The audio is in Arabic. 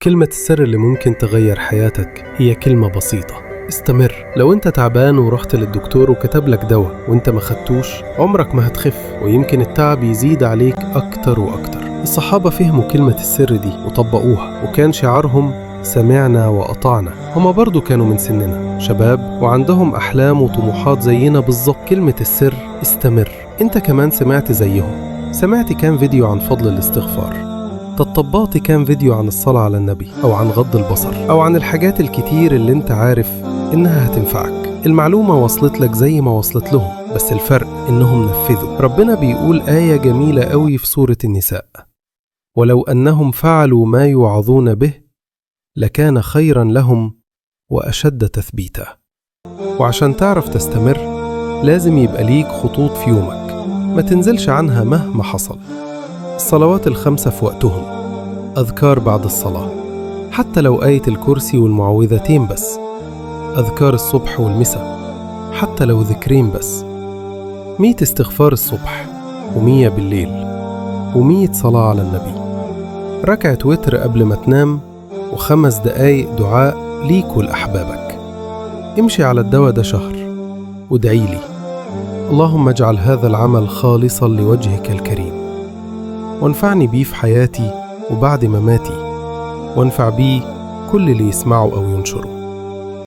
كلمة السر اللي ممكن تغير حياتك هي كلمة بسيطة: استمر. لو انت تعبان ورحت للدكتور وكتب لك دواء وانت ما خدتوش، عمرك ما هتخف، ويمكن التعب يزيد عليك أكتر وأكتر. الصحابة فهموا كلمة السر دي وطبقوها، وكان شعارهم سمعنا وأطعنا. هما برضو كانوا من سننا شباب وعندهم أحلام وطموحات زينا بالظبط. كلمة السر استمر. انت كمان سمعت زيهم. سمعت كام فيديو عن فضل الاستغفار، طبقت كام فيديو عن الصلاة على النبي، أو عن غض البصر، أو عن الحاجات الكتير اللي انت عارف إنها هتنفعك. المعلومة وصلت لك زي ما وصلت لهم، بس الفرق إنهم نفذوا. ربنا بيقول آية جميلة قوي في سورة النساء: ولو أنهم فعلوا ما يوعظون به لكان خيرا لهم وأشد تثبيتا. وعشان تعرف تستمر لازم يبقى ليك خطوط في يومك ما تنزلش عنها مهما حصل. الصلوات الخمسة في وقتهم، أذكار بعد الصلاة حتى لو آية الكرسي والمعوذتين بس، أذكار الصبح والمساء حتى لو ذكرين بس، 100 استغفار الصبح و100 بالليل، و100 صلاة على النبي، ركعة وتر قبل ما تنام، و5 دقايق دعاء ليك ولأحبابك. امشي على الدواء ده شهر وادعي لي: اللهم اجعل هذا العمل خالصا لوجهك الكريم، وانفعني بيه في حياتي وبعد مماتي، وانفع بيه كل اللي يسمعه أو ينشره.